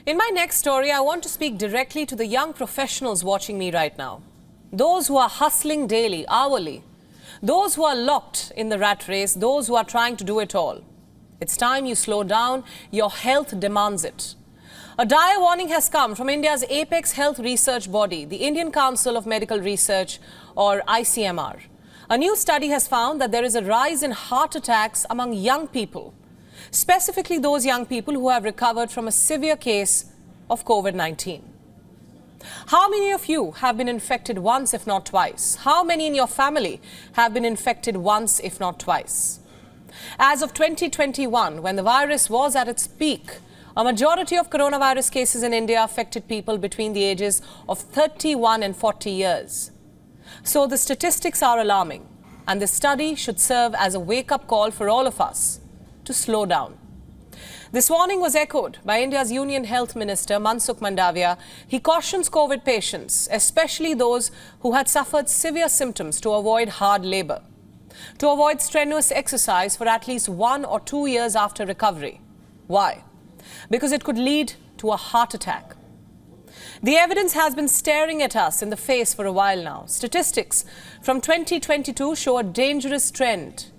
In my next story, I want to speak directly to the young professionals watching me right now. Those who are hustling daily, hourly. Those who are locked in the rat race, those who are trying to do it all. It's time you slow down. Your health demands it. A dire warning has come from India's apex health research body, the Indian Council of Medical Research, or ICMR. A new study has found that there is a rise in heart attacks among young people, specifically those young people who have recovered from a severe case of COVID-19. How many of you have been infected once, if not twice? How many in your family have been infected once, if not twice? As of 2021, when the virus was at its peak, a majority of coronavirus cases in India affected people between the ages of 31 and 40 years. So the statistics are alarming, and this study should serve as a wake-up call for all of us to slow down. This warning was echoed by India's Union Health Minister Mansukh Mandavia. He cautions COVID patients, especially those who had suffered severe symptoms, to avoid hard labor, to avoid strenuous exercise for at least 1 or 2 years after recovery. Why? Because it could lead to a heart attack. The evidence has been staring at us in the face for a while now. Statistics from 2022 show a dangerous trend.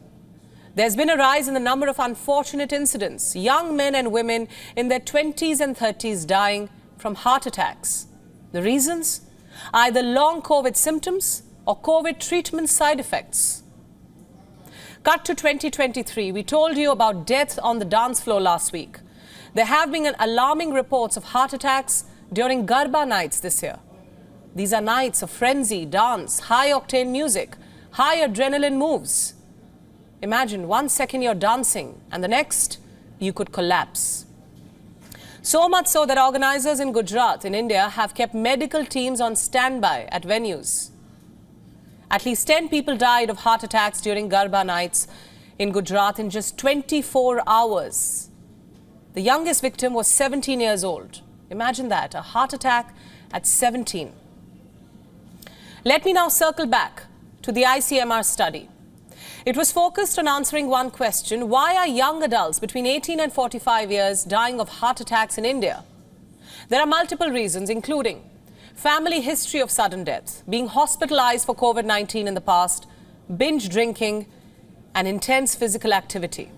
There's been a rise in the number of unfortunate incidents, young men and women in their 20s and 30s dying from heart attacks. The reasons? Either long COVID symptoms or COVID treatment side effects. Cut to 2023, we told you about death on the dance floor last week. There have been alarming reports of heart attacks during Garba nights this year. These are nights of frenzy, dance, high-octane music, high adrenaline moves. Imagine 1 second you're dancing and the next you could collapse. So much so that organizers in Gujarat in India have kept medical teams on standby at venues. At least 10 people died of heart attacks during Garba nights in Gujarat in just 24 hours. The youngest victim was 17 years old. Imagine that, a heart attack at 17. Let me now circle back to the ICMR study. It was focused on answering one question: why are young adults between 18 and 45 years dying of heart attacks in India? There are multiple reasons, including family history of sudden death, being hospitalized for COVID-19 in the past, binge drinking, and intense physical activity.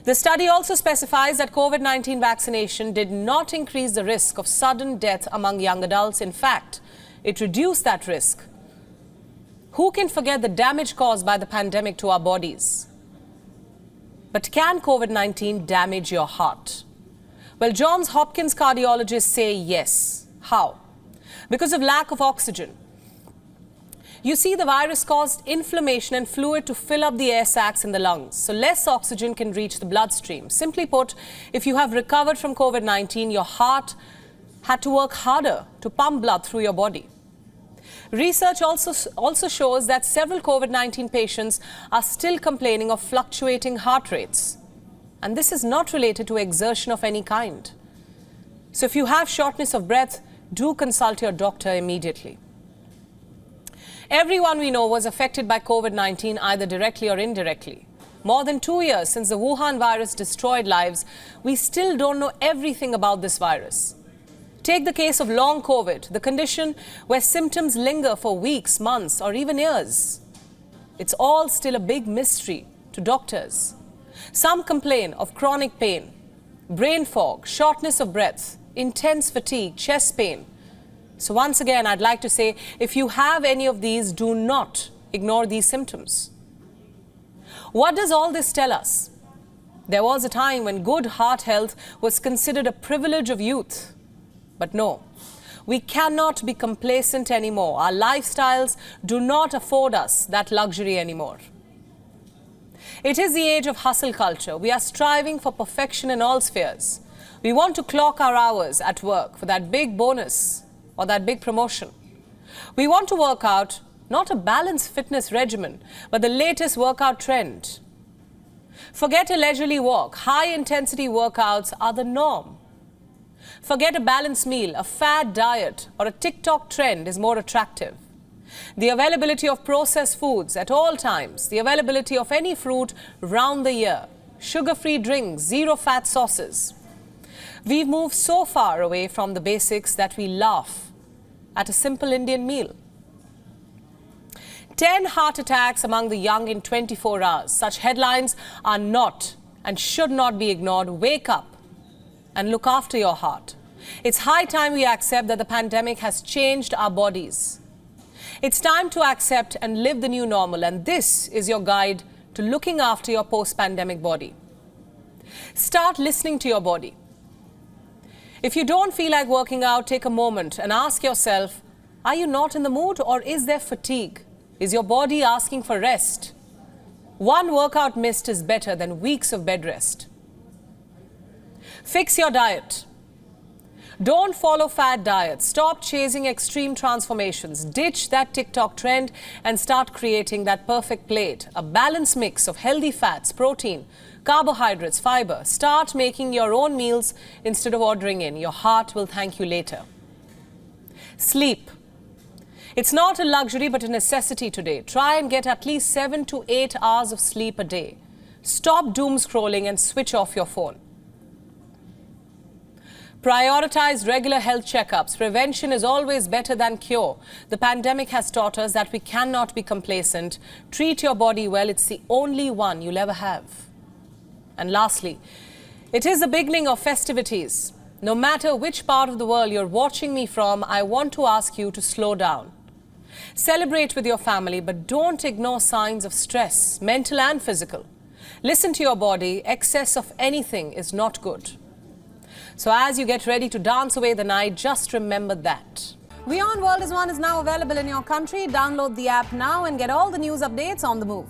The study also specifies that COVID-19 vaccination did not increase the risk of sudden death among young adults. In fact, it reduced that risk. Who can forget the damage caused by the pandemic to our bodies? But can COVID-19 damage your heart? Well, Johns Hopkins cardiologists say yes. How? Because of lack of oxygen. You see, the virus caused inflammation and fluid to fill up the air sacs in the lungs, so less oxygen can reach the bloodstream. Simply put, if you have recovered from COVID-19, your heart had to work harder to pump blood through your body. Research also shows that several COVID-19 patients are still complaining of fluctuating heart rates. And this is not related to exertion of any kind. So if you have shortness of breath, do consult your doctor immediately. Everyone we know was affected by COVID-19 either directly or indirectly. More than 2 years since the Wuhan virus destroyed lives, we still don't know everything about this virus. Take the case of long COVID, the condition where symptoms linger for weeks, months, or even years. It's all still a big mystery to doctors. Some complain of chronic pain, brain fog, shortness of breath, intense fatigue, chest pain. So once again, I'd like to say, if you have any of these, do not ignore these symptoms. What does all this tell us? There was a time when good heart health was considered a privilege of youth. But no, we cannot be complacent anymore. Our lifestyles do not afford us that luxury anymore. It is the age of hustle culture. We are striving for perfection in all spheres. We want to clock our hours at work for that big bonus or that big promotion. We want to work out not a balanced fitness regimen, but the latest workout trend. Forget a leisurely walk. High-intensity workouts are the norm. Forget a balanced meal. A fad diet or a TikTok trend is more attractive. The availability of processed foods at all times, the availability of any fruit round the year, sugar-free drinks, zero-fat sauces. We've moved so far away from the basics that we laugh at a simple Indian meal. 10 heart attacks among the young in 24 hours. Such headlines are not and should not be ignored. Wake up and look after your heart. It's high time we accept that the pandemic has changed our bodies. It's time to accept and live the new normal, and this is your guide to looking after your post-pandemic body. Start listening to your body. If you don't feel like working out, take a moment and ask yourself, are you not in the mood, or is there fatigue? Is your body asking for rest? One workout missed is better than weeks of bed rest. Fix your diet. Don't follow fad diets. Stop chasing extreme transformations. Ditch that TikTok trend and start creating that perfect plate. A balanced mix of healthy fats, protein, carbohydrates, fiber. Start making your own meals instead of ordering in. Your heart will thank you later. Sleep. It's not a luxury but a necessity today. Try and get at least 7 to 8 hours of sleep a day. Stop doom scrolling and switch off your phone. Prioritize regular health checkups. Prevention is always better than cure. The pandemic has taught us that we cannot be complacent. Treat your body well. It's the only one you'll ever have. And lastly, it is the beginning of festivities. No matter which part of the world you're watching me from, I want to ask you to slow down. Celebrate with your family, but don't ignore signs of stress, mental and physical. Listen to your body. Excess of anything is not good. So as you get ready to dance away the night, just remember that. WION World is now available in your country. Download the app now and get all the news updates on the move.